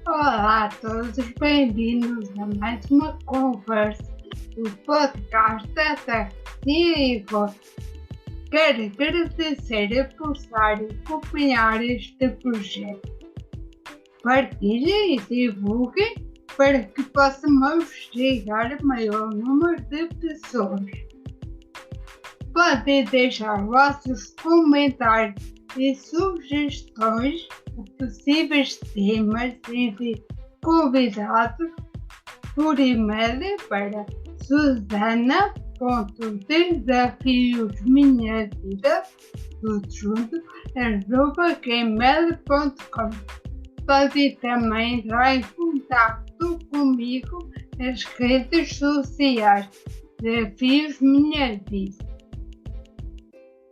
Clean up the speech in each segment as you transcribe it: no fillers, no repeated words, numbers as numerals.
Olá a todos, bem-vindos a mais uma conversa do podcast da Taxia e Voz. Quero agradecer a postar e acompanhar este projeto. Partilhem e divulguem para que possamos chegar a maior número de pessoas. Podem deixar vossos comentários e sugestões de possíveis temas e de convidados por e-mail para susana.desafiosminhavida, tudo junto, @gmail.com. Pode também entrar em contato comigo nas redes sociais Desafios Minha Vida.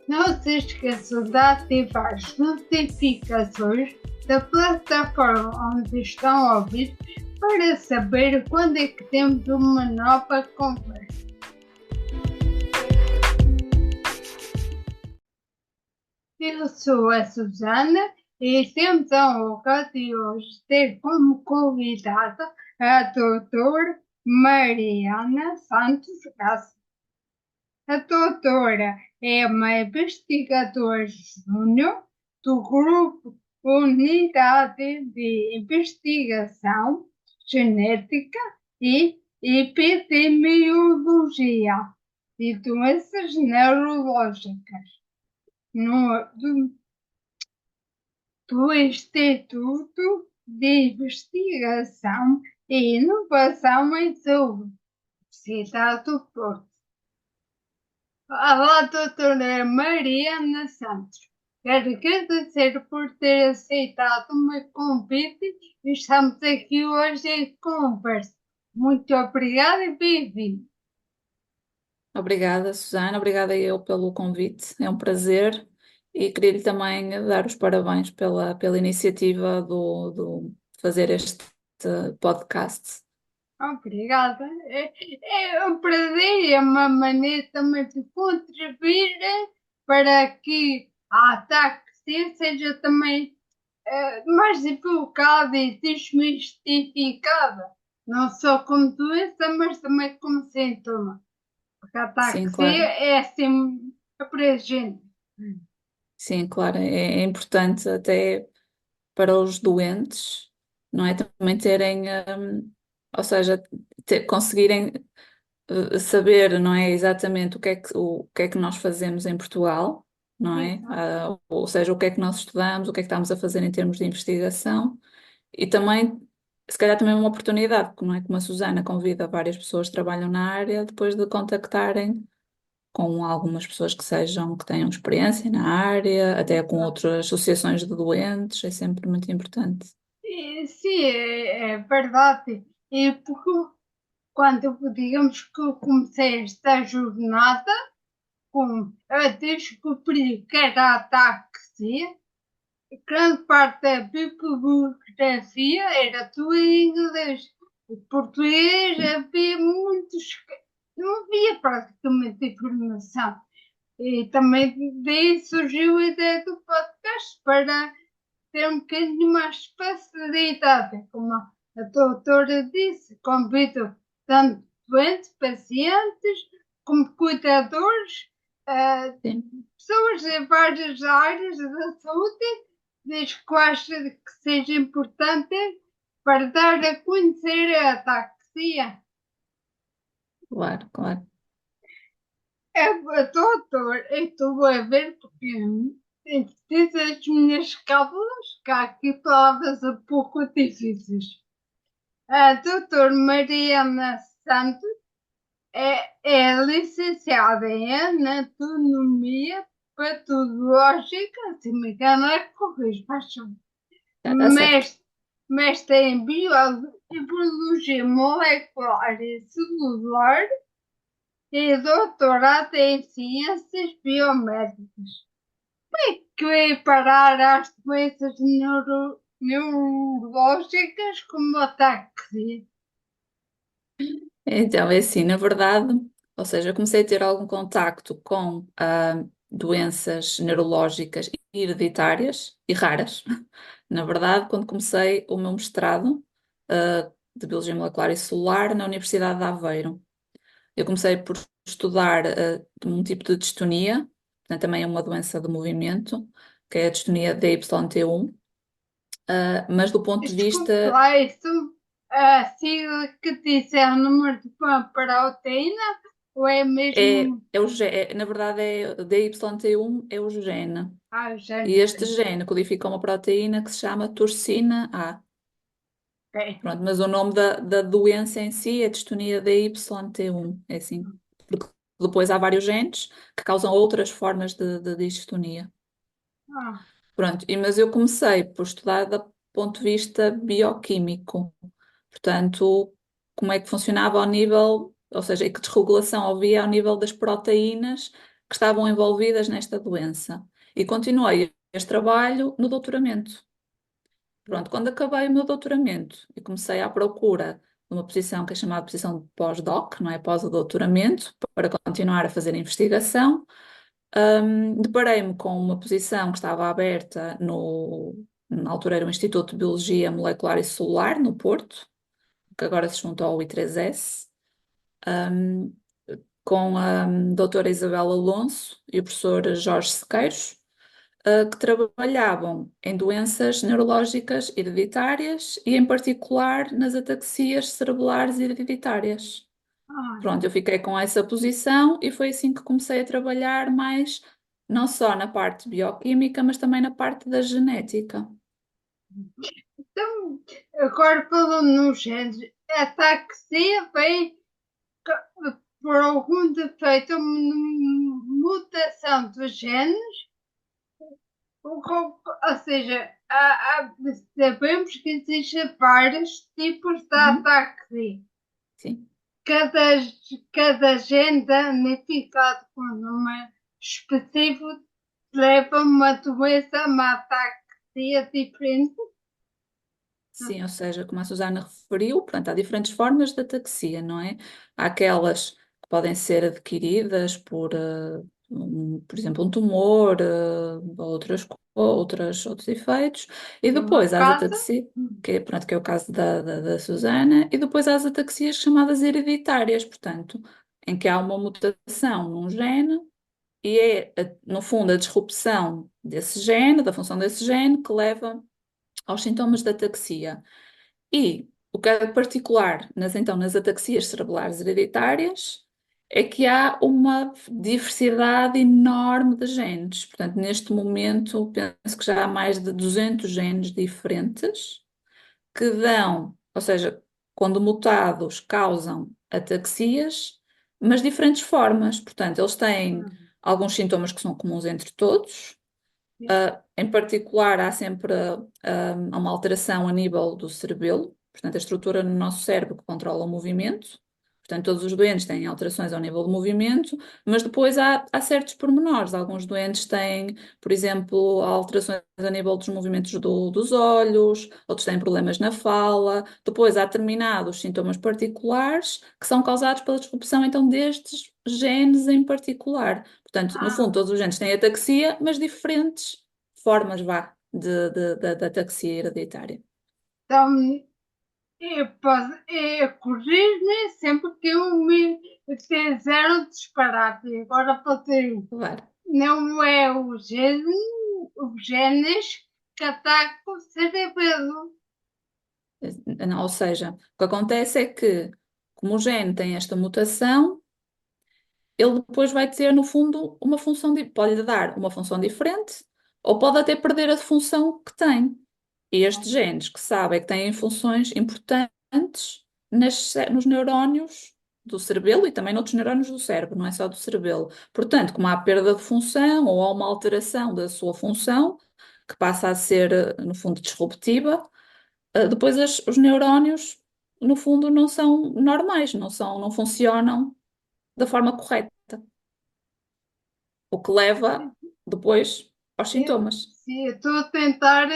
Não se esqueçam de ativar as notificações da plataforma onde estão a ouvir para saber quando é que temos uma nova conversa. Eu sou a Susana e temos a honra de hoje ter como convidada a doutora Mariana Santos Graça. A doutora é uma investigadora júnior do Grupo Unidade de Investigação Genética e Epidemiologia de Doenças Neurológicas do Instituto de Investigação e Inovação em Saúde, Cidade do Porto. Olá, doutora Mariana Santos. Quero agradecer por ter aceitado o meu convite e estamos aqui hoje em conversa. Muito obrigada e bem-vindo. Obrigada, Susana. Obrigada eu pelo convite. É um prazer e queria-lhe também dar os parabéns pela iniciativa de fazer este podcast. Obrigada. É um prazer e é uma maneira também de contribuir para que a ataque seja também mais divulgada e desmistificada, não só como doença, mas também como sintoma. Porque a Sim, ataxia claro. é assim abrangente. Sim, claro. É importante até para os doentes, não é? Também terem, ou seja, conseguirem saber, não é, exatamente o que é que nós fazemos em Portugal, não é? Exato. Ou seja, o que é que nós estudamos, o que é que estamos a fazer em termos de investigação e também, se calhar também uma oportunidade, como é, como a Susana convida várias pessoas que trabalham na área depois de contactarem com algumas pessoas que tenham experiência na área, até com Exato. outras associações de doentes, é sempre muito importante. Sim, é verdade. E porque quando, digamos que eu comecei esta jornada a descobrir que era ataxia, grande parte da bibliografia era tudo em inglês. Em português havia muitos, não havia praticamente informação. E também daí surgiu a ideia do podcast para ter um bocadinho mais facilidade, como a doutora disse, convido tanto doentes, pacientes, como cuidadores, uh, Sim. pessoas em várias áreas da saúde, desde que eu acho que seja importante para dar a conhecer a ataxia. Claro, claro. Doutor, eu estou a ver porque diz as minhas cábulas, que há aqui palavras um pouco difíceis. A doutora Mariana Santos é licenciada em Anatomia Patológica, se me engano é corrijo, Já está certo. mestre em Biologia Molecular e Celular e doutorado em Ciências Biomédicas. Que veio parar às doenças neurológicas como a ataxia. Então, é assim, na verdade, ou seja, eu comecei a ter algum contacto com doenças neurológicas hereditárias e raras. Na verdade, quando comecei o meu mestrado, de Biologia Molecular e Celular na Universidade de Aveiro. Eu comecei por estudar um tipo de distonia, portanto, também é uma doença de movimento, que é a distonia DYT1, mas do ponto de Desculpe vista. lá, isso, a sigla que disse é o número de proteína ou é mesmo Na verdade, DYT1 é o gene. o E género? este gene codifica uma proteína que se chama torsina A. Ok. Pronto, mas o nome da doença em si é distonia DYT1. É assim. Porque depois há vários genes que causam outras formas de distonia. Ah, Pronto, mas eu comecei por estudar do ponto de vista bioquímico. Portanto, como é que funcionava ao nível, ou seja, e que desregulação havia ao nível das proteínas que estavam envolvidas nesta doença. E continuei este trabalho no doutoramento. Pronto, quando acabei o meu doutoramento e comecei à procura de uma posição que é chamada posição de pós-doc, não é? Pós-doutoramento, para continuar a fazer investigação, deparei-me com uma posição que estava aberta na altura era o Instituto de Biologia Molecular e Celular, no Porto, que agora se juntou ao I3S, um, com a doutora Isabel Alonso e o professor Jorge Sequeiros, que trabalhavam em doenças neurológicas hereditárias e, em particular, nas ataxias cerebelares hereditárias. ah. Pronto, eu fiquei com essa posição e foi assim que comecei a trabalhar mais, não só na parte bioquímica, mas também na parte da genética. Então, agora falando nos genes, a taxia vem por algum defeito, uma mutação dos genes, ou seja, sabemos que existem vários tipos de Uhum. ataxia. Sim, Cada, cada gene danificado com um número específico leva a uma doença, uma ataxia diferente. sim, ou seja, como a Susana referiu, portanto, há diferentes formas de ataxia, não é? Há aquelas que podem ser adquiridas por exemplo, um tumor, outros efeitos, e No meu depois há as caso, ataxias, pronto, que é o caso da Susana, e depois há as ataxias chamadas hereditárias, portanto, em que há uma mutação num gene e é, no fundo, a disrupção desse gene, da função desse gene, que leva aos sintomas da ataxia. E o que é particular nas ataxias cerebelares hereditárias é que há uma diversidade enorme de genes. Portanto, neste momento, penso que já há mais de 200 genes diferentes que dão, ou seja, quando mutados, causam ataxias, mas de diferentes formas. Portanto, eles têm alguns sintomas que são comuns entre todos. Em particular, há sempre uma alteração a nível do cerebelo, portanto, a estrutura no nosso cérebro que controla o movimento. Portanto, todos os doentes têm alterações ao nível do movimento, mas depois há certos pormenores. Alguns doentes têm, por exemplo, alterações a nível dos movimentos dos olhos, outros têm problemas na fala. Depois há determinados sintomas particulares que são causados pela disrupção, então, destes genes em particular. Portanto, no fundo, ah, todos os genes têm ataxia, mas diferentes formas, vá, de ataxia hereditária. então eu posso corrigir-me sempre que eu me fizer o disparate. Agora para ter, Claro. não é os genes que atacam o cerebelo. Não, ou seja, o que acontece é que, como o gene tem esta mutação, ele depois vai ter, no fundo, uma função, pode-lhe dar uma função diferente, ou pode até perder a função que tem. E estes genes que sabem que têm funções importantes nos neurónios do cerebelo e também noutros neurónios do cérebro, não é só do cerebelo. Portanto, como há perda de função ou há uma alteração da sua função, que passa a ser, no fundo, disruptiva, depois os neurónios, no fundo, não são normais, não funcionam da forma correta, o que leva depois aos sintomas. Se eu estou a tentar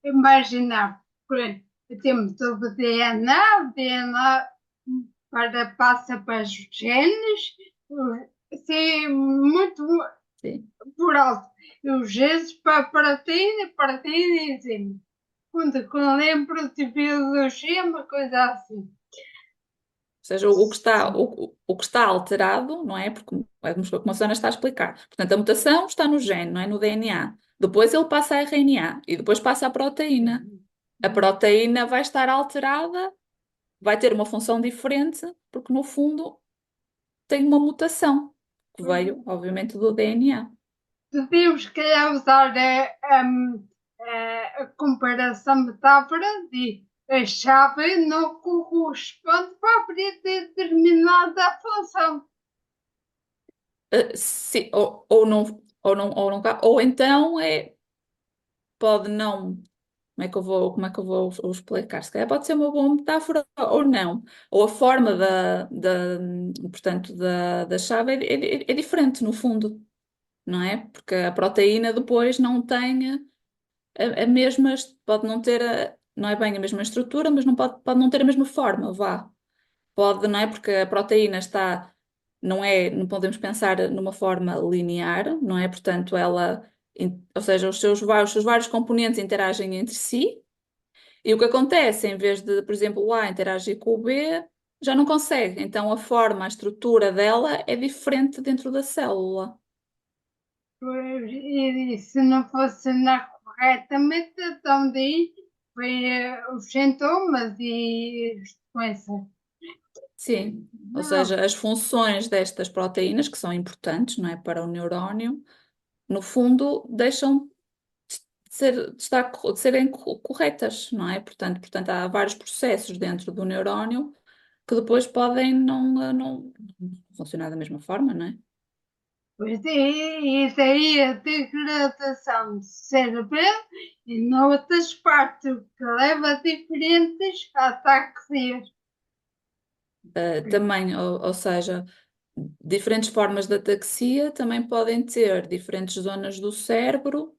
imaginar, por exemplo, temos o DNA, o DNA passa para os genes, assim, muito Sim. por alto. E os genes para a proteína, proteína e enzima. quando que eu lembro de biologia, uma coisa assim. Ou seja, o que está alterado, não é? Porque é como a Susana está a explicar. Portanto, a mutação está no gene, não é? No DNA. Depois ele passa a RNA e depois passa à proteína. A proteína vai estar alterada, vai ter uma função diferente, porque no fundo tem uma mutação, que veio, obviamente, do DNA. Podíamos, se calhar, usar a comparação metáfora de a chave não corresponde para abrir determinada função. Sim, ou então pode não. Como é que eu vou explicar? Se calhar pode ser uma boa metáfora ou não. Ou a forma portanto, da chave é diferente, no fundo, não é? Porque a proteína depois não tem a mesma, pode não ter, não é bem a mesma estrutura, mas não pode não ter a mesma forma, vá. Pode, não é? Porque a proteína está, não podemos pensar numa forma linear, não é? Portanto, ou seja, os seus vários componentes interagem entre si, e o que acontece, em vez de, por exemplo, o A interagir com o B, já não consegue. Então, a forma, a estrutura dela é diferente dentro da célula. E se não funcionar corretamente, então daí vem os sintomas e as doenças. Sim, ou Não, seja, as funções destas proteínas, que são importantes, não é, para o neurónio, no fundo, deixam de serem corretas, não é? Portanto, há vários processos dentro do neurónio que depois podem não funcionar da mesma forma, não é? pois é, e daí a degradação do cérebro e noutras partes, o que leva a diferentes ataques. Também, ou seja, diferentes formas de ataxia também podem ter diferentes zonas do cérebro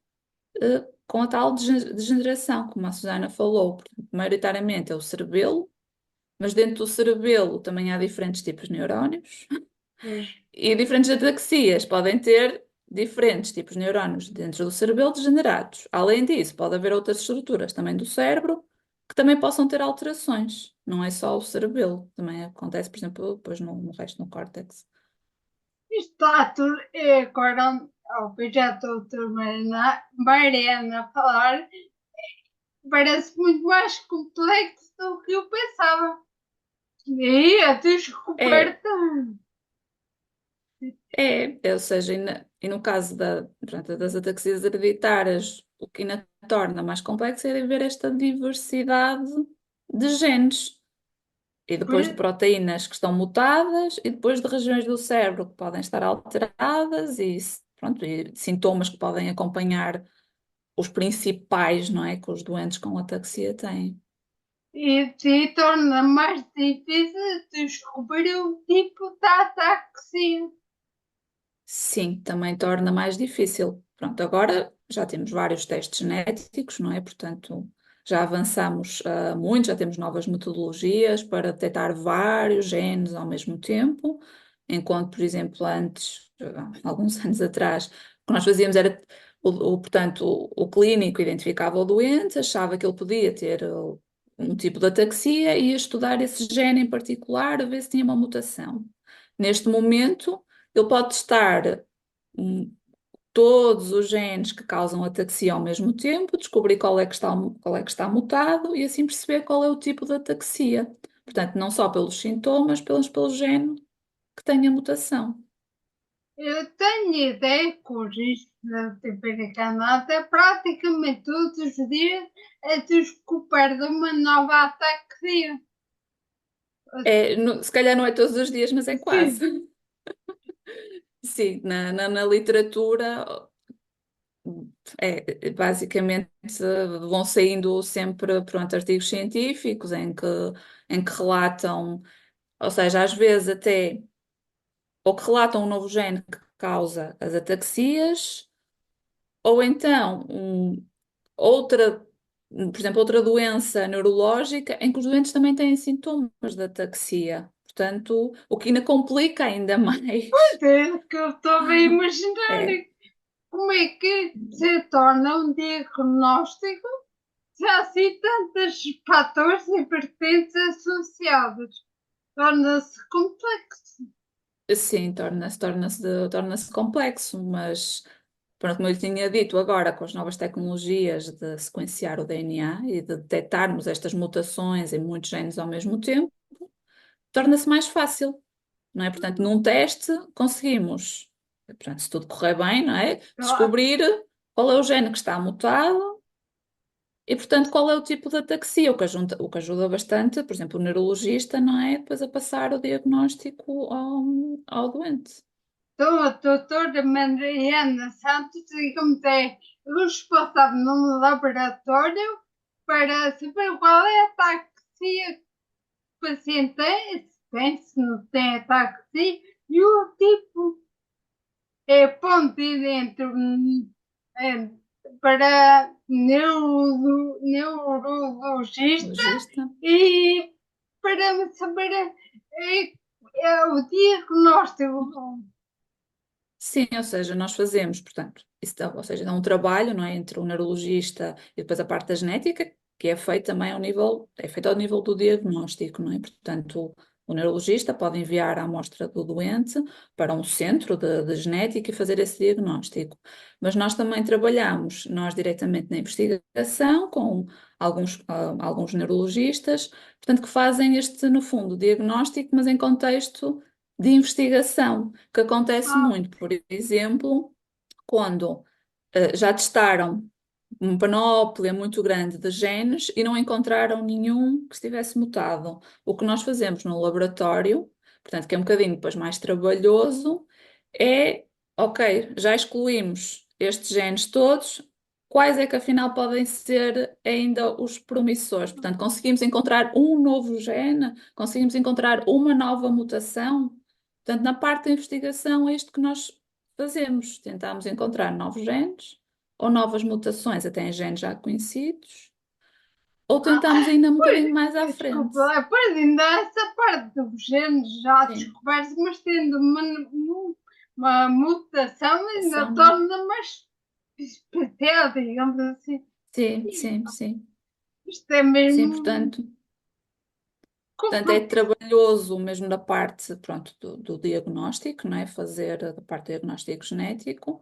com a tal degeneração, como a Susana falou. Portanto, maioritariamente é o cerebelo, mas dentro do cerebelo também há diferentes tipos de neurónios. E diferentes ataxias podem ter diferentes tipos de neurónios dentro do cerebelo degenerados. Além disso, pode haver outras estruturas também do cérebro que também possam ter alterações. Não é só o cerebelo, também acontece, por exemplo, depois no resto, no córtex. Está tudo, agora, já estou a Mariana a falar, parece muito mais complexo do que eu pensava. E a É, descoberta. ou seja, e no caso portanto, das ataxias hereditárias, o que ainda torna mais complexo é ver esta diversidade de genes. E depois de proteínas que estão mutadas, e depois de regiões do cérebro que podem estar alteradas, pronto, e sintomas que podem acompanhar os principais, não é, que os doentes com ataxia têm. E torna mais difícil descobrir o tipo de ataxia. Sim, também torna mais difícil. Pronto, agora já temos vários testes genéticos, não é? Portanto, já avançamos muito, já temos novas metodologias para detectar vários genes ao mesmo tempo, enquanto, por exemplo, antes, alguns anos atrás, o que nós fazíamos era, portanto, o clínico identificava o doente, achava que ele podia ter um tipo de ataxia e ia estudar esse gene em particular a ver se tinha uma mutação. Neste momento, ele pode estar hum, todos os genes que causam ataxia ao mesmo tempo, descobrir qual é que está mutado e assim perceber qual é o tipo de ataxia. Portanto, não só pelos sintomas, pelo gene que tem a mutação. Eu tenho ideia que o risco da TP Canada praticamente todos os dias é descoberta de uma nova ataxia. Se calhar não é todos os dias, mas é Sim, quase. Sim, na literatura, basicamente vão saindo sempre, pronto, artigos científicos em que relatam, ou seja, às vezes até, ou que relatam um novo gene que causa as ataxias, ou então outra, por exemplo, outra doença neurológica em que os doentes também têm sintomas de ataxia. Portanto, o que ainda complica ainda mais. é que eu estou a imaginar É, como é que se torna um diagnóstico. já assim tantos fatores e vertentes associados. Torna-se complexo. Sim, torna-se complexo, mas pronto, como eu lhe tinha dito, agora com as novas tecnologias de sequenciar o DNA e de detectarmos estas mutações em muitos genes ao mesmo tempo, torna-se mais fácil, não é? Portanto, num teste conseguimos, portanto, se tudo correr bem, não é? Claro. Descobrir qual é o gene que está mutado e, portanto, qual é o tipo de ataxia, o que ajuda bastante, por exemplo, o neurologista, não é? Depois a passar o diagnóstico ao doente. Então, a doutora Mariana Santos, digamos, é responsável no laboratório para saber qual é a taxia que o paciente tem, se tem, se não tem a taxia, e o tipo é ponto de dentro é, para neurologista Logista. e para saber o diagnóstico. Sim, ou seja, nós fazemos, portanto, ou seja, dá um trabalho, não é, entre o neurologista e depois a parte da genética, que é feito também é feito ao nível do diagnóstico, não é? Portanto, o neurologista pode enviar a amostra do doente para um centro de genética e fazer esse diagnóstico. Mas nós também trabalhamos, nós diretamente na investigação, com alguns neurologistas, portanto, que fazem este, no fundo, diagnóstico, mas em contexto de investigação, que acontece Ah, muito, por exemplo, quando já testaram uma panóplia muito grande de genes e não encontraram nenhum que estivesse mutado. O que nós fazemos no laboratório, portanto, que é um bocadinho depois mais trabalhoso, é, ok, já excluímos estes genes todos, quais é que afinal podem ser ainda os promissores? Portanto, conseguimos encontrar um novo gene, conseguimos encontrar uma nova mutação. Portanto, na parte da investigação é isto que nós fazemos, tentamos encontrar novos genes ou novas mutações até em genes já conhecidos, ou tentamos ainda um pois, bocadinho mais à frente. desculpa, pois ainda há essa parte dos genes já Sim, descobertos, mas tendo uma mutação ainda ação, não é? torna mais especial, digamos assim. Sim, sim, sim. Isto é Sim, mesmo portanto é complexo. trabalhoso mesmo da parte, pronto, do diagnóstico, não é? Fazer a parte do diagnóstico genético.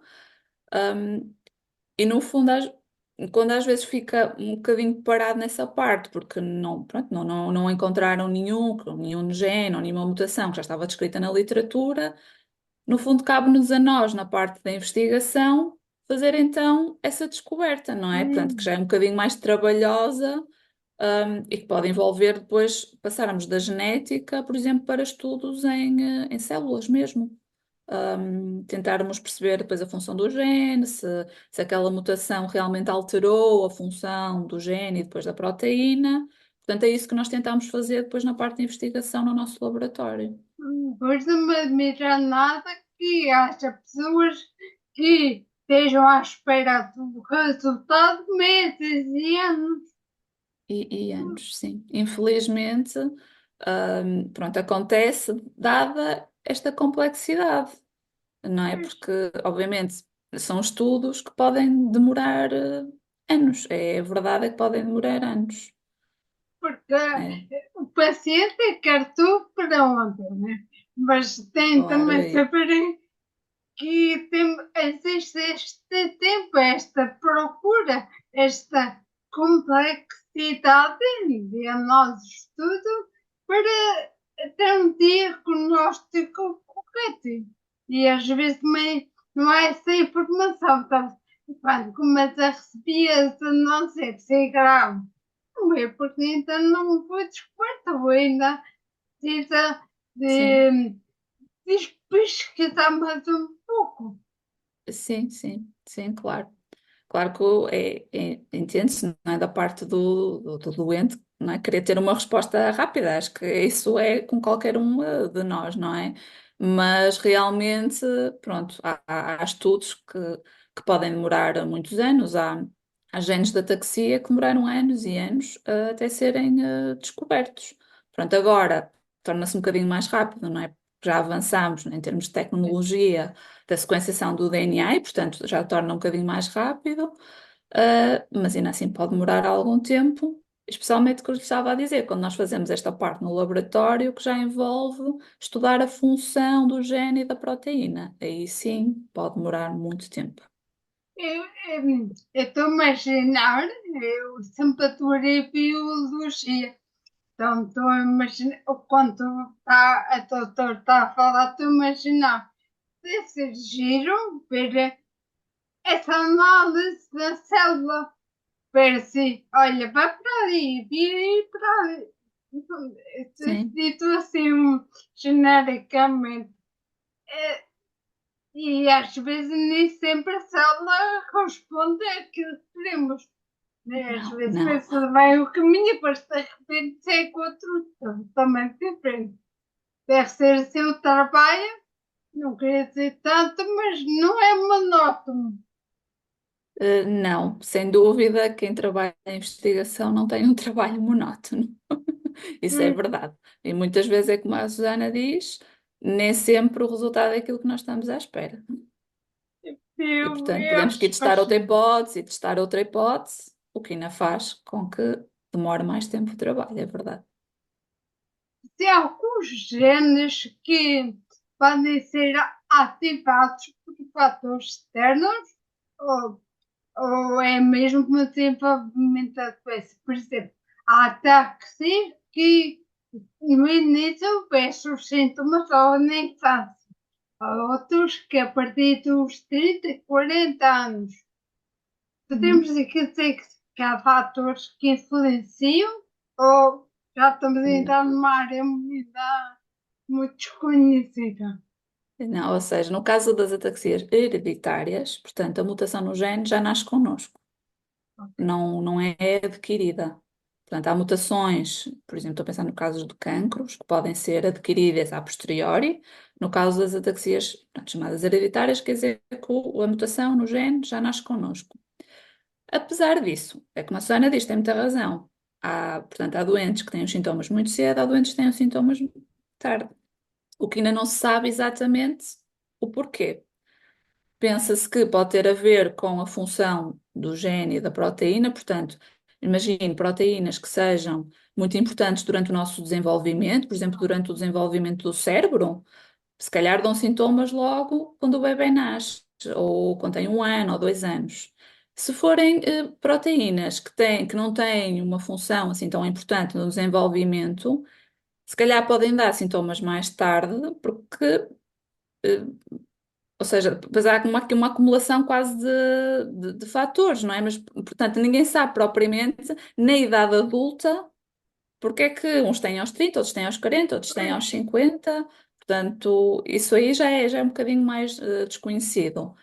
Um, e no fundo, quando às vezes fica um bocadinho parado nessa parte, porque não, pronto, não encontraram nenhum gene ou nenhuma mutação que já estava descrita na literatura, no fundo cabe-nos a nós, na parte da investigação, fazer então essa descoberta, não é? Portanto, que já é um bocadinho mais trabalhosa, e que pode envolver depois passarmos da genética, por exemplo, para estudos em células mesmo. Tentarmos perceber depois a função do gene, se aquela mutação realmente alterou a função do gene e depois da proteína. Portanto, é isso que nós tentamos fazer depois na parte de investigação no nosso laboratório. Pois não me admira nada que haja pessoas que estejam à espera do resultado meses e anos. E anos, sim. Infelizmente, pronto, acontece dada esta complexidade, não é? Pois, Porque, obviamente, são estudos que podem demorar anos. É verdade é que podem demorar anos. porque É, o paciente quer tudo para ontem, né? Mas tem claro, também saber que existe este tempo, esta procura, esta complexidade de análise de estudo para ter um diagnóstico correto. E às vezes também não há essa informação. Então, quando começa a receber essa não sei se é grave, não é porque ainda não foi descoberta, ou ainda precisa sim. de pesquisar mais um pouco. Sim, sim, sim, claro. Claro que entende-se, não é, da parte do doente, não é? Querer ter uma resposta rápida, acho que isso é com qualquer um de nós, não é? Mas realmente, pronto, há estudos que podem demorar muitos anos, há genes de ataxia que demoraram anos e anos até serem descobertos. Pronto, agora torna-se um bocadinho mais rápido, não é? Já avançamos, né, em termos de tecnologia da sequenciação do DNA e, portanto, já torna um bocadinho mais rápido. mas ainda assim pode demorar algum tempo, especialmente o que eu lhe estava a dizer, quando nós fazemos esta parte no laboratório, que já envolve estudar a função do gene e da proteína. Aí sim pode demorar muito tempo. Eu estou a imaginar, eu sempre adorei biologia, então estou a imaginar, quando a doutora está a falar, estou a imaginar, deve ser giro ver essa análise da célula, ver se, olha, vai para ali, vir para ali. Sim. Dito assim, genericamente. E às vezes nem sempre a célula corresponde àquilo que queremos. Né? Às Não, vezes não. pensa bem o caminho e depois de repente segue outro totalmente diferente. Deve ser assim o trabalho, não queria dizer tanto, mas não é monótono. Não, sem dúvida, quem trabalha em investigação não tem um trabalho monótono. Isso é Hum, verdade. E muitas vezes é como a Susana diz, nem sempre o resultado é aquilo que nós estamos à espera. E, portanto, eu podemos que ir acho testar outra fascinante. hipótese e testar outra hipótese, o que ainda faz com que demore mais tempo o trabalho, é verdade. Tem alguns genes que podem ser ativados por fatores externos ou ou é mesmo como desenvolvimento da doença. Por exemplo, há ataques que no início vestem os sintomas só na infância. Há outros que a partir dos 30, 40 anos. Uhum. Podemos dizer que há fatores que influenciam ou já estamos a entrar numa área muito desconhecida. Não, ou seja, no caso das ataxias hereditárias, portanto, a mutação no gene já nasce connosco, não é adquirida. Portanto, há mutações, por exemplo, estou a pensar no caso de cancros, que podem ser adquiridas a posteriori. No caso das ataxias, portanto, chamadas hereditárias, quer dizer que a mutação no gene já nasce connosco. Apesar disso, é como a Susana diz, tem muita razão. Portanto, há doentes que têm os sintomas muito cedo, há doentes que têm os sintomas tarde. O que ainda não se sabe exatamente o porquê. Pensa-se que pode ter a ver com a função do gene e da proteína, portanto, imagine proteínas que sejam muito importantes durante o nosso desenvolvimento, por exemplo, durante o desenvolvimento do cérebro, se calhar dão sintomas logo quando o bebê nasce, ou quando tem 1 ano ou 2 anos. Se forem proteínas que não têm uma função assim tão importante no desenvolvimento, se calhar podem dar sintomas mais tarde, porque eh, ou seja, depois há uma acumulação quase de fatores, não é? Mas, portanto, ninguém sabe propriamente, na idade adulta, porque é que uns têm aos 30, outros têm aos 40, outros têm aos 50. Portanto, isso aí já é um bocadinho mais desconhecido.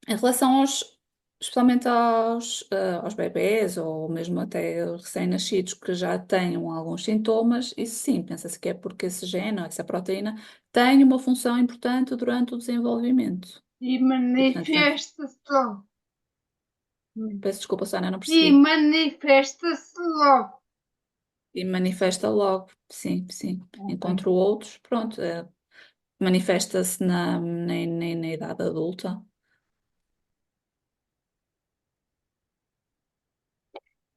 Em relação especialmente aos bebés ou mesmo até recém-nascidos que já tenham alguns sintomas, isso sim, pensa-se que é porque esse gene ou essa proteína tem uma função importante durante o desenvolvimento. E E portanto, manifesta-se logo. peço desculpa, Sónia, não E percebi. manifesta-se logo. E manifesta logo, sim, sim. Ok. Enquanto outros, pronto, manifesta-se na idade adulta.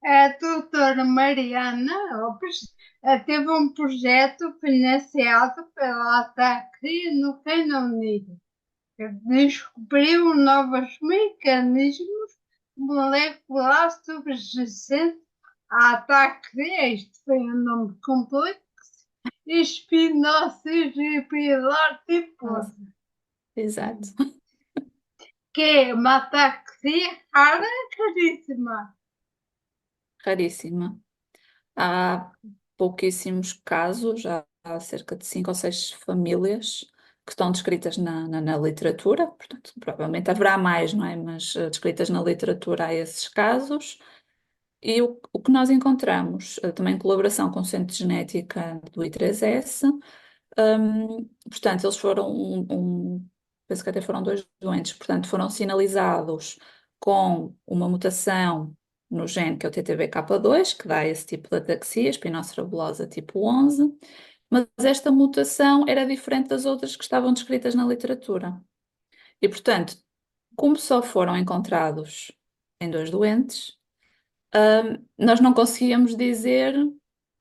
A doutora Mariana Lopes teve um projeto financiado pela ATAC no Reino Unido, que descobriu novos mecanismos moleculares subjacentes à ATAC. Este foi o nome completo. Espinosis pilar Nossa, tiposa, exato. que é uma ataxia rara caríssima. Raríssima. Há pouquíssimos casos, há cerca de 5 ou 6 famílias que estão descritas na literatura, portanto, provavelmente haverá mais, não é? Mas descritas na literatura há esses casos. E o que nós encontramos, também em colaboração com o Centro de Genética do I3S, portanto, eles foram penso que até foram dois doentes, portanto, foram sinalizados com uma mutação no gene que é o TTBK2, que dá esse tipo de ataxia, espinocerebellosa tipo 11, mas esta mutação era diferente das outras que estavam descritas na literatura. E, portanto, como só foram encontrados em 2 doentes, nós não conseguíamos dizer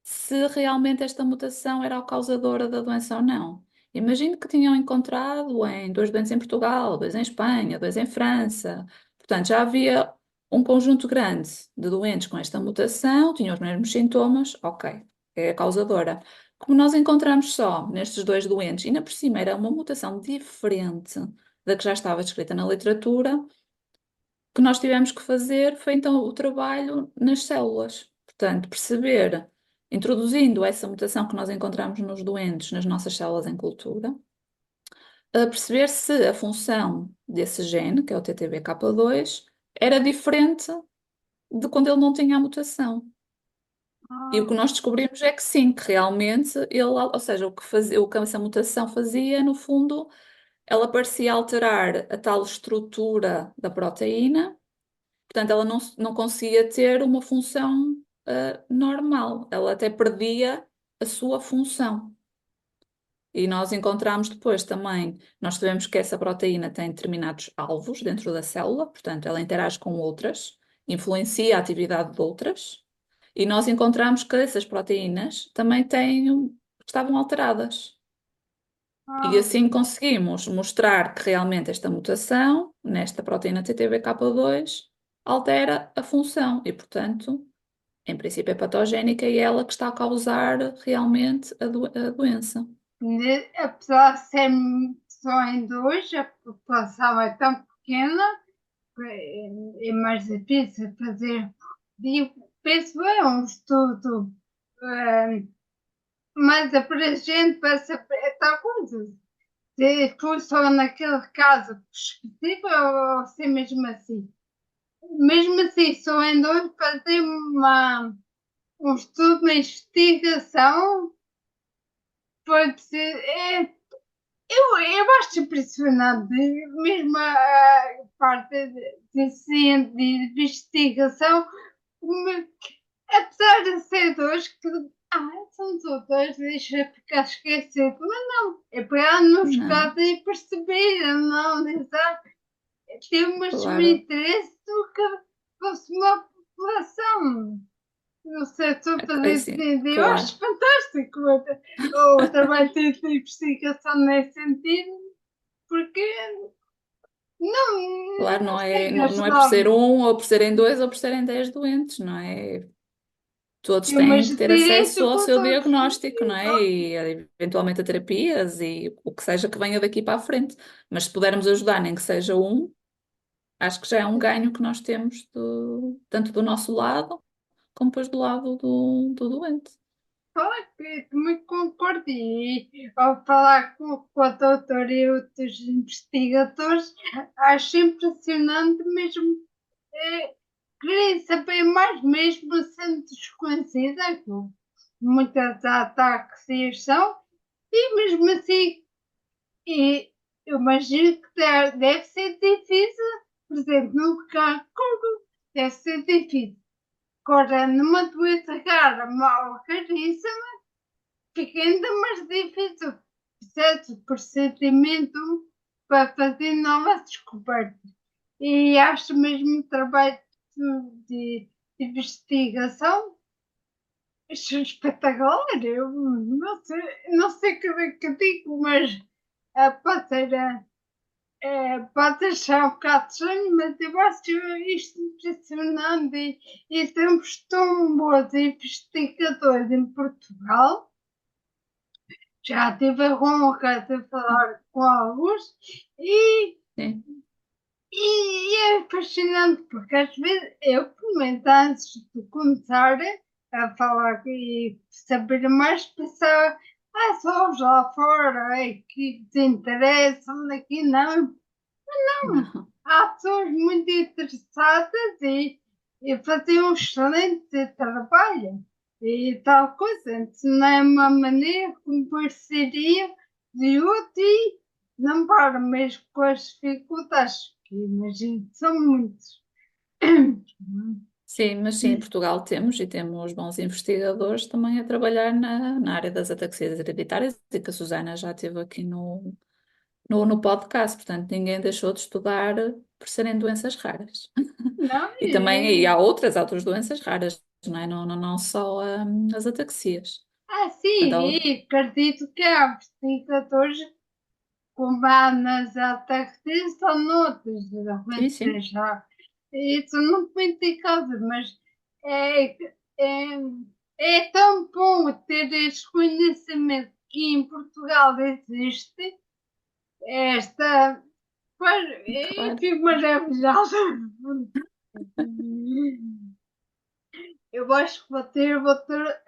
se realmente esta mutação era a causadora da doença ou não. Imagino que tinham encontrado em 2 doentes em Portugal, 2 em Espanha, 2 em França. Portanto, já havia um conjunto grande de doentes com esta mutação, tinham os mesmos sintomas, ok, é a causadora. Como nós encontramos só nestes 2 doentes, e ainda por cima era uma mutação diferente da que já estava descrita na literatura, o que nós tivemos que fazer foi então o trabalho nas células. Portanto, perceber, introduzindo essa mutação que nós encontramos nos doentes nas nossas células em cultura, a perceber se a função desse gene, que é o TTBK2, era diferente de quando ele não tinha a mutação. E o que Ah, nós descobrimos é que sim, que realmente ele, ou seja, o que essa mutação fazia, no fundo, ela parecia alterar a tal estrutura da proteína. Portanto, ela não conseguia ter uma função normal, ela até perdia a sua função. E nós encontramos depois também, nós sabemos que essa proteína tem determinados alvos dentro da célula, portanto, ela interage com outras, influencia a atividade de outras, e nós encontramos que essas proteínas também estavam alteradas. E ah, assim conseguimos mostrar que realmente esta mutação, nesta proteína TTBK2, altera a função e, portanto, em princípio é patogénica e é ela que está a causar realmente a doença. apesar de ser só em dois, a população é tão pequena que é mais difícil fazer. Digo, penso é um estudo mais abrangente para saber tal coisa. Se for só naquele caso específico ou se é mesmo assim. Mesmo assim, só em dois fazer um estudo, uma investigação, foi preciso. Eu acho impressionante, mesmo a parte de ciência, de investigação, como, apesar de ser dois, que são dois, deixa ficar esquecido, mas não, é para nos Não, casos e perceber, analisar, ter mais um claro. interesse do que fosse uma população. No setor É fazer assim, entender, eu claro. acho fantástico o trabalho de investigação nesse sentido, porque Claro, não não é, sei, não, as não é por ser logo, um, ou por serem dois, ou por serem 10 doentes, não é? Todos eu têm mas que ter acesso direito ao com os seu outros, diagnóstico, não é? E eventualmente a terapias e o que seja que venha daqui para a frente. Mas se pudermos ajudar, nem que seja um, acho que já é um ganho que nós temos tanto do nosso lado, como depois do lado do doente. claro que também concordo e ao falar com a doutora e outros investigadores, acho impressionante mesmo. Queria saber mais mesmo sendo desconhecida, que muitas ataques e são, e mesmo assim, e eu imagino que deve ser difícil, por exemplo, no cancro, deve ser difícil. Agora, numa doença rara, mal raríssima, fica ainda mais difícil, certo? O procedimento para fazer novas descobertas. E acho mesmo o trabalho de investigação espetacular. Eu não sei o que digo, mas pode ser, pode achar um bocado estranho, mas eu acho isto impressionante e temos tão bons investigadores em Portugal. Já tive a honra de falar com alguns e Sim, é fascinante, porque às vezes eu, pelo menos antes de começar a falar e saber mais, pensava, só os lá fora é que se interessam, aqui não. não, Há pessoas muito interessadas e fazem um excelente trabalho e tal coisa. Não é uma maneira como parceria de outro e não para mesmo com as dificuldades, que imagino que são muitos. sim, mas sim, em Portugal temos e temos bons investigadores também a trabalhar na área das ataxias hereditárias e que a Susana já esteve aqui no podcast, portanto ninguém deixou de estudar por serem doenças raras. Não, E também e há outras doenças raras, não é? Não só as ataxias. sim, Portanto, e acredito que há investigadores com base ataques são noutras sim, sim, doenças já. Isso não foi indicado, mas é, é, é tão bom ter este conhecimento que em Portugal existe esta. Pois, eu claro. fico maravilhada. Eu acho que vou ter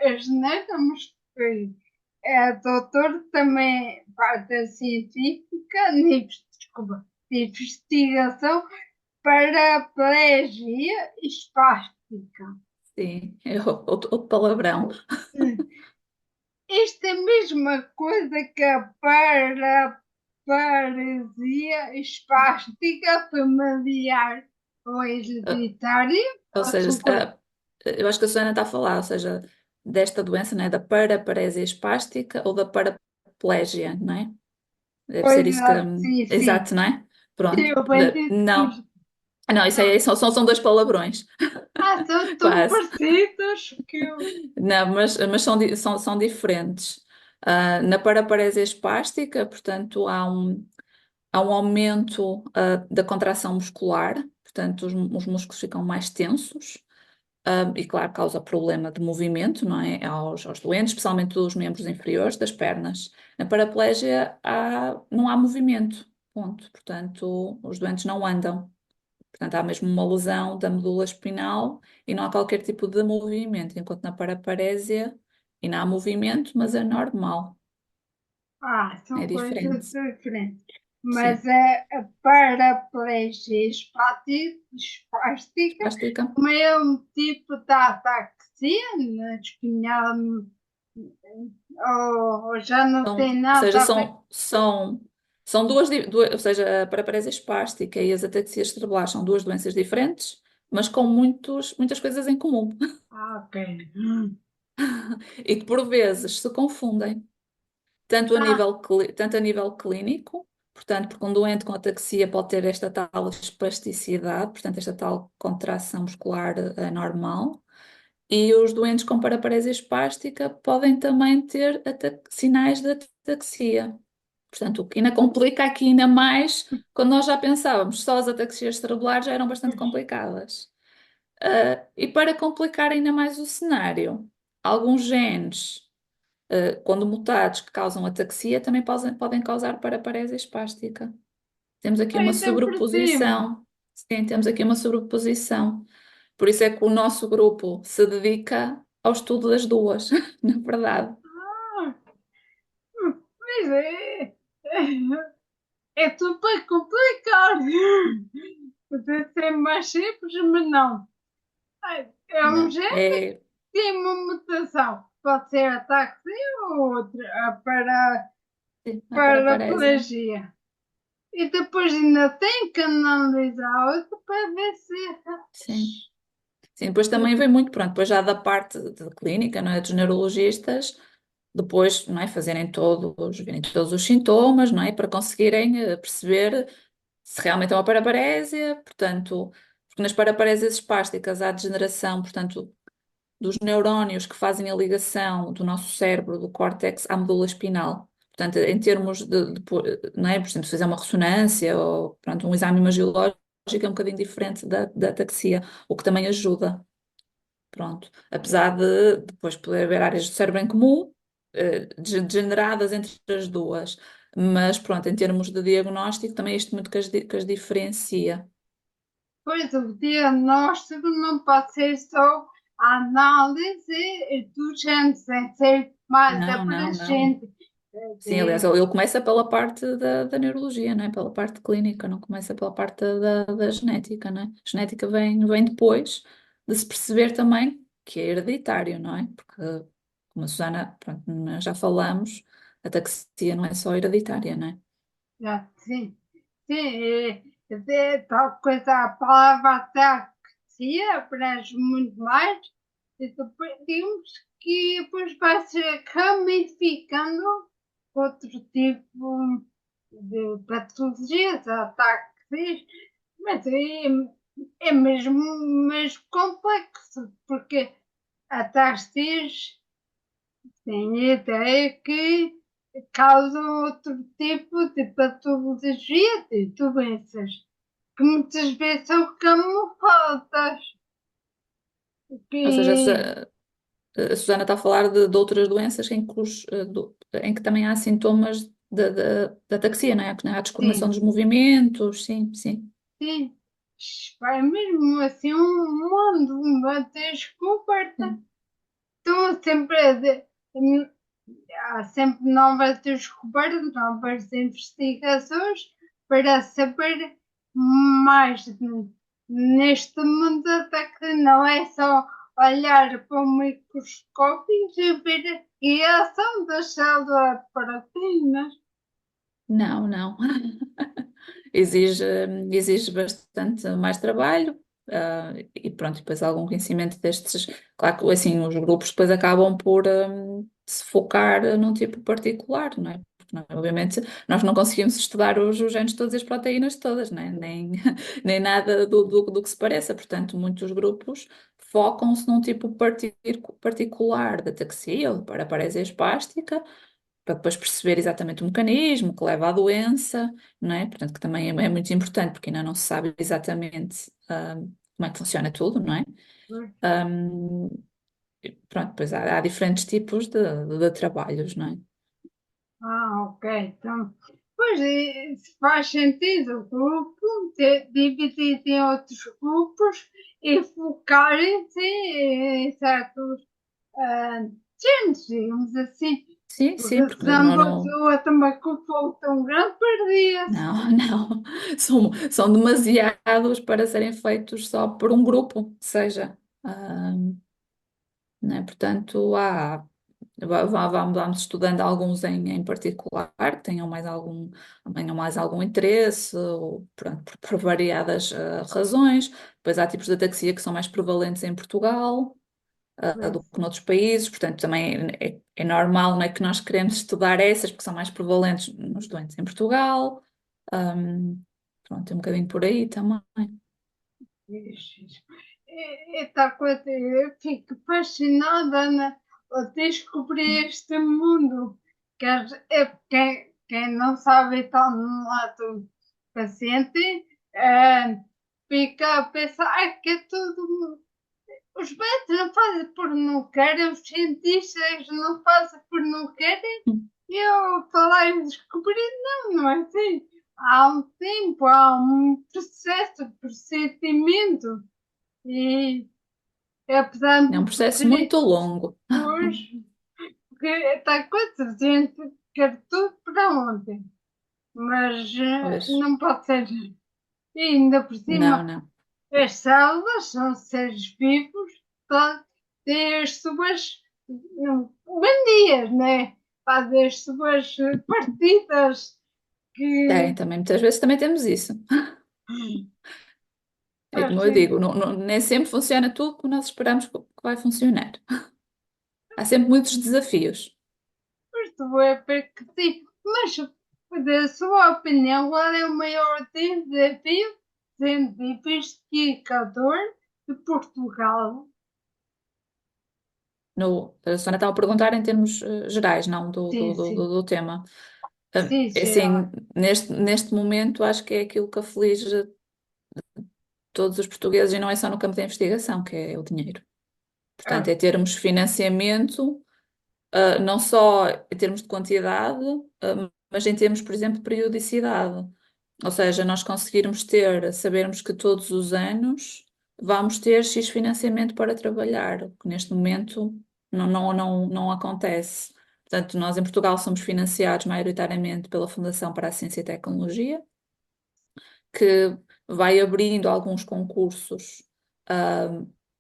a genética, mas foi. É doutor também, parte científica, desculpa, de investigação paraplegia espástica. Sim, é outro palavrão. Isto é a mesma coisa que a paraparesia espástica familiar ou hereditária, Ou ou seja, são coisas. eu acho que a Susana está a falar, ou seja, desta doença, não é? Da paraparesia espástica ou da paraplégia, não é? Deve ser isso que. Coisa, sim, sim. Exato, não é? Pronto. Eu bem disse Não. tudo. Não, isso aí são dois palavrões. São tão Quase. parecidos que eu. Não, mas são diferentes. Na paraparesia espástica, portanto, há um aumento da contração muscular, portanto, os músculos ficam mais tensos. E claro, causa problema de movimento, não é? Aos doentes, especialmente dos membros inferiores das pernas. Na paraplégia não há movimento, ponto. Portanto, os doentes não andam. Portanto, há mesmo uma lesão da medula espinal e não há qualquer tipo de movimento, enquanto na paraparésia ainda há movimento, mas é normal, é São coisas diferente. diferentes. Mas Sim. a paraplegia espástica Espástica. como é um tipo de ataxia na espinhal ou já não Ou tem seja, nada a ver. são ou seja, a paraparesia espástica e as ataxias cerebrais são duas doenças diferentes, mas com muitas coisas em comum Ok. e que por vezes se confundem, Ah, tanto a nível clínico, portanto, porque um doente com ataxia pode ter esta tal espasticidade, portanto, esta tal contração muscular anormal, e os doentes com paraparesia espástica podem também ter sinais de ataxia. Portanto, o que ainda complica aqui ainda mais quando nós já pensávamos só as ataxias cerebrais já eram bastante complicadas. E para complicar ainda mais o cenário, alguns genes, quando mutados, que causam ataxia, também podem causar paraparesia espástica. Temos aqui uma ainda por cima. sobreposição. Sim, temos aqui uma sobreposição. Por isso é que o nosso grupo se dedica ao estudo das duas, na verdade. Ah, Pois é super complicado. Podia ser mais simples, mas não. É um Não, género que tem uma mutação. Pode ser ataxia ou outra, sim, a paraparesia. paraplegia. E depois ainda tem que analisar outra para ver se. Sim. Sim, depois também vem muito, pronto, depois já da parte de clínica, não é, dos neurologistas, depois, não é, verem todos os sintomas, não é, para conseguirem perceber se realmente é uma paraparésia, portanto, porque nas paraparésias espásticas há degeneração, portanto, dos neurónios que fazem a ligação do nosso cérebro, do córtex, à medula espinal. Portanto, em termos não é, por exemplo, se fizer uma ressonância ou, pronto, um exame imagiológico é um bocadinho diferente da ataxia, o que também ajuda. Pronto. Apesar de depois poder haver áreas do cérebro em comum, degeneradas entre as duas. Mas pronto, em termos de diagnóstico, também é isto muito que as diferencia. Pois o diagnóstico não pode ser só a análise do genes, tem que ser mais Não, não, não. abrangente. Sim, aliás, ele começa pela parte da neurologia, não é? Pela parte clínica, não começa pela parte da genética, não é? A genética vem depois de se perceber também que é hereditário, não é? Porque, como a Susana, pronto, nós já falamos, a ataxia não é só hereditária, não é? Sim, sim, tal coisa, a palavra ataxia abrange muito mais. E depois temos que depois vai se ramificando outro tipo de patologias, ataques. Mas é mesmo, mesmo complexo, porque a taxas têm a ideia que causam outro tipo de patologia, de doenças, que muitas vezes são camufladas. Ou seja, Que, a Susana está a falar de outras doenças em que também há sintomas da ataxia, não é? Que não é? A descoordenação sim, dos movimentos, sim, sim. sim, vai mesmo assim um mundo, uma descoberta. Sim. Estão sempre a há sempre novas descobertas, novas investigações para saber mais neste mundo, até que não é só olhar para o microscópio e ver a reação das células proteínas. Não, não. Exige bastante mais trabalho, e pronto, depois algum conhecimento destes. Claro que assim, os grupos depois acabam por se focar num tipo particular, não é? Porque, obviamente, nós não conseguimos estudar os genes todos e as proteínas todas, não é? Nem nada do que se pareça. Portanto, muitos grupos focam-se num tipo particular de ataxia ou para paresia espástica para depois perceber exatamente o mecanismo que leva à doença, não é? Portanto, que também é muito importante, porque ainda não se sabe exatamente como é que funciona tudo, não é? Ahm, Pronto, depois há diferentes tipos de trabalhos, não é? Ah, ok. Então, pois se faz sentido o grupo dividir em outros grupos e focarem-se em certos genes, digamos assim. Sim, sim, Porque porque senão eu também com o fogo tão grande perdia-se. não, não, são demasiados para serem feitos só por um grupo, seja, não é? Portanto, vamos estudando alguns em particular, que tenham mais algum interesse, ou, pronto, por variadas razões. Depois há tipos de ataxia que são mais prevalentes em Portugal, do que noutros países, portanto também é normal, não é, que nós queremos estudar essas, porque são mais prevalentes nos doentes em Portugal. Pronto, é um bocadinho por aí também. Tal coisa, eu fico fascinada ao descobrir este mundo. Quem não sabe está no lado paciente, fica a pensar que é tudo. Os médicos não fazem por não querem, os cientistas não fazem por não querem. E eu falar em descobrir, não é assim. Há um tempo, há um processo, procedimento. E apesar É um de processo sofrer muito longo. hoje, porque está coisa, a gente quer tudo para ontem, mas Pois, não pode ser. E ainda por não, cima, não. as células são seres vivos, portanto, têm as suas bandias, né? Fazem as suas partidas Tem, que também, muitas vezes também temos isso. É como eu assim, digo, nem sempre funciona tudo como nós esperamos que vai funcionar. Há sempre muitos desafios. estou a ver que sim, mas da sua opinião, qual é o maior desafio sendo investigador de Portugal? A Susana estava a perguntar em termos gerais, não Sim, sim, do tema. sim, Assim, geral. neste momento, acho que é aquilo que aflige todos os portugueses, e não é só no campo da investigação, que é o dinheiro. Portanto, Ah, é termos financiamento, não só em termos de quantidade, mas em termos, por exemplo, de periodicidade. Ou seja, nós conseguirmos sabermos que todos os anos vamos ter X financiamento para trabalhar, que neste momento não acontece. Portanto, nós em Portugal somos financiados maioritariamente pela Fundação para a Ciência e Tecnologia, que vai abrindo alguns concursos, ah,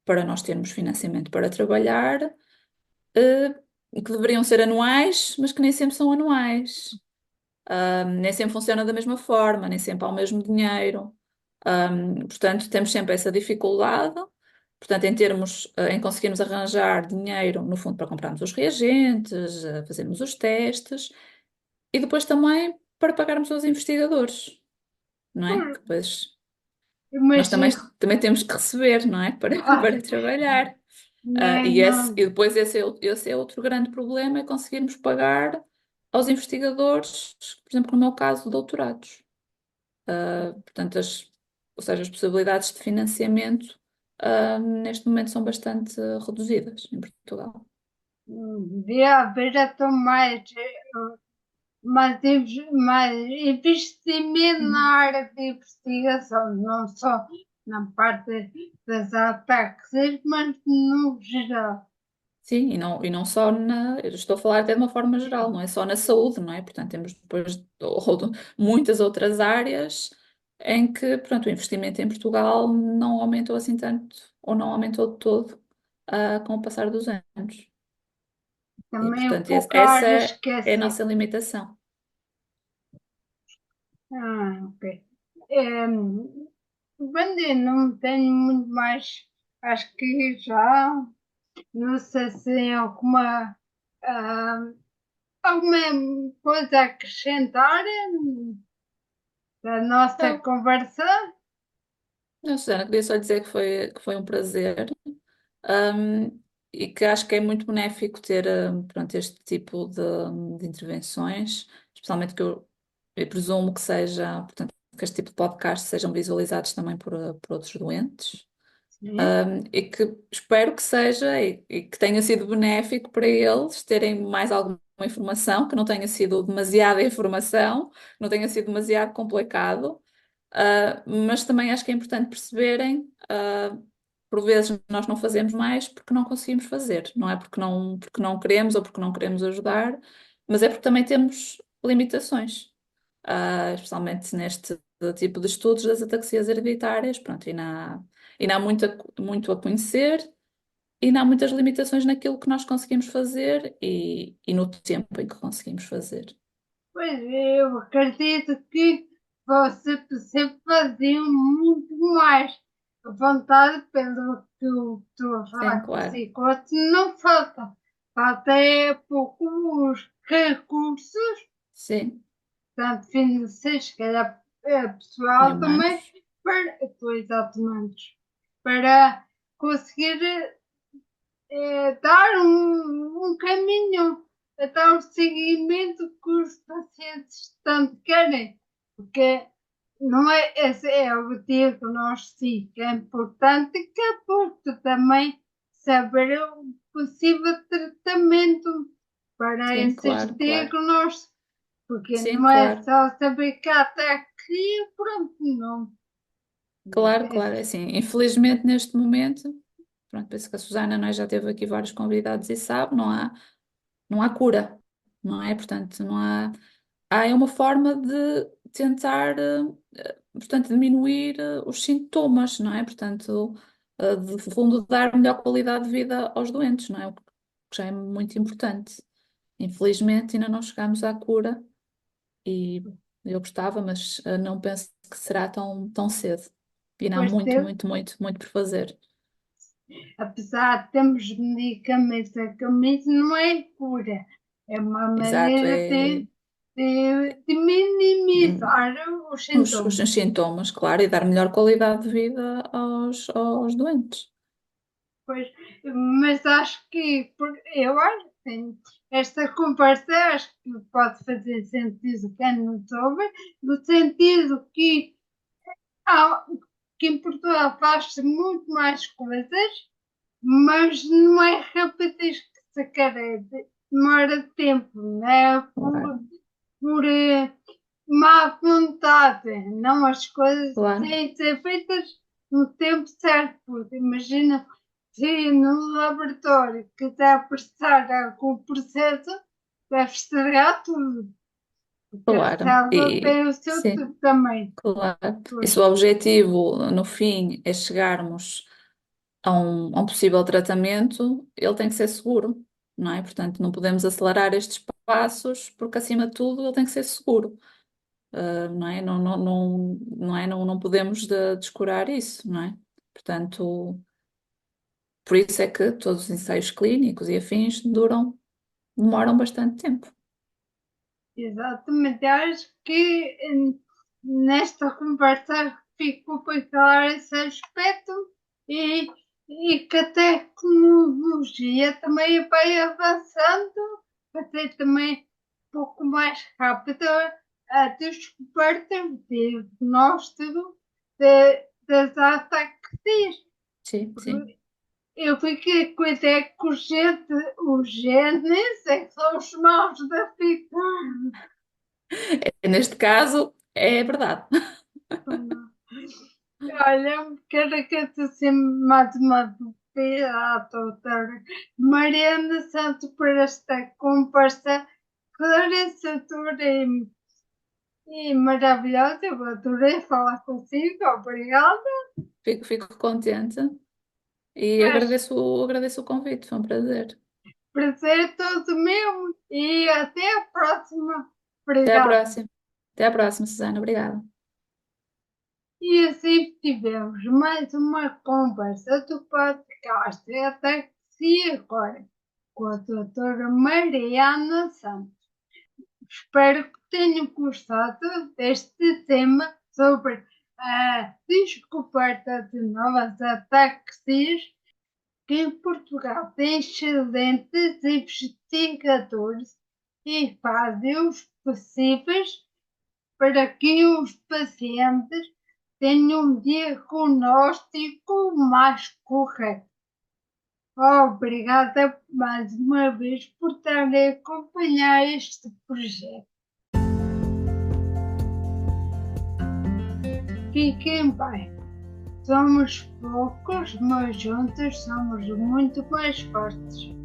para nós termos financiamento para trabalhar, que deveriam ser anuais, mas que nem sempre são anuais. Nem sempre funciona da mesma forma, nem sempre há o mesmo dinheiro. Portanto, temos sempre essa dificuldade. Portanto, em conseguirmos arranjar dinheiro, no fundo, para comprarmos os reagentes, fazermos os testes e depois também para pagarmos aos investigadores, não é? Que por- depois. Nós Mas, também temos que receber, não é? Para, claro, para trabalhar. né, E não, depois esse é outro grande problema, é conseguirmos pagar aos investigadores, por exemplo, no meu caso, doutorados. Portanto, ou seja, as possibilidades de financiamento, neste momento são bastante reduzidas em Portugal. devia haver até mais investimento na área de investigação, não só na parte das ataques, mas no geral. Sim, e não só eu estou a falar até de uma forma geral, não é só na saúde, não é? Portanto, temos depois muitas outras áreas em que, pronto, o investimento em Portugal não aumentou assim tanto, ou não aumentou de todo, com o passar dos anos. E, Também é portanto, pouca essa área é a esquecida. nossa limitação. Ok. Bem, não tenho muito mais. Acho que já. Não sei se tem ah, alguma coisa a acrescentar da nossa Não, conversa. não, Susana, queria só dizer que foi um prazer. Um, e que acho que é muito benéfico ter, pronto, este tipo de intervenções, especialmente que eu presumo que seja, portanto, que este tipo de podcast sejam visualizados também por outros doentes. Sim. E que espero que seja e que tenha sido benéfico para eles terem mais alguma informação, que não tenha sido demasiada informação, que não tenha sido demasiado complicado. Mas também acho que é importante perceberem, por vezes nós não fazemos mais porque não conseguimos fazer, não é porque não queremos ou porque não queremos ajudar, mas é porque também temos limitações, especialmente neste tipo de estudos das ataxias hereditárias, pronto, e ainda há muito a conhecer. E ainda há muitas limitações naquilo que nós conseguimos fazer e no tempo em que conseguimos fazer. Pois eu acredito que você fazia muito mais. A vontade, pelo que eu estou a Sim, falar claro. consigo, não falta. Falta é poucos recursos, Sim, tanto financeiros, que calhar e pessoal também, humanos. para, pois, exatamente, para conseguir dar um caminho, dar o seguimento que os pacientes tanto querem, porque não é esse é o diagnóstico, é importante que é porque também saber o possível tratamento para Sim, esses claro, claro. diagnósticos, porque Sim, não é claro. só saber que até aqui, pronto, não. Claro, É, claro. É assim, infelizmente neste momento, pronto, penso que a Susana, não é, já teve aqui vários convidados e sabe, não há cura, não é? Portanto, não há é uma forma de tentar, portanto, diminuir os sintomas, não é? Portanto, de fundo, dar melhor qualidade de vida aos doentes, não é? O que já é muito importante. Infelizmente, ainda não chegamos à cura e eu gostava, mas não penso que será tão cedo. E ainda há depois muito, teve, muito, muito, muito por fazer. apesar de termos medicamentos, a camisa não é cura, é uma Exato, maneira é de hum, minimizar os os sintomas. sintomas, claro, e dar melhor qualidade de vida aos doentes. Pois, mas acho que, eu acho que esta conversa acho que pode fazer sentido quem nos ouve, no sentido há, que em Portugal faz-se muito mais coisas, mas não é rapidez que se quer, demora tempo, não é Claro, por má vontade, não as coisas claro, têm de ser feitas no tempo certo, porque imagina se no laboratório quiser apressar algum processo, deve estragar tudo, porque a claro. célula tem o seu Sim, tempo também. claro. E se Pois, o objetivo, no fim, é chegarmos a um possível tratamento, ele tem que ser seguro, não é? Portanto, não podemos acelerar estes passos, porque acima de tudo ele tem que ser seguro, não é? Não podemos descurar isso, não é? Portanto, por isso é que todos os ensaios clínicos e afins demoram bastante tempo. exatamente. Acho que nesta conversa ficou para claro esse aspecto e que a tecnologia também vai avançando, até também um pouco mais rápido a descoberta de diagnóstico das ataxias. Sim, sim. Eu fiquei com a ideia que os genes é que são os maus da fita. Neste caso, é verdade. Olha, quero agradecer mais uma vez à doutora Mariana Santos por esta conversa esclarecedora e maravilhosa. Eu adorei falar consigo, obrigada. Fico contente e Mas agradeço o convite, foi um prazer. prazer é todo meu e até a próxima. Até à Obrigada. próxima. Até à próxima, Susana. Obrigada. E assim tivemos mais uma conversa do podcast Até que se agora com a doutora Mariana Santos. Espero que tenham gostado deste tema sobre a descoberta de novas ataxias, que em Portugal tem excelentes investigadores e fazem os possíveis para que os pacientes tenham um diagnóstico mais correto. Obrigada mais uma vez por estarem a acompanhar este projeto. Fiquem bem. Somos poucos, mas juntos somos muito mais fortes.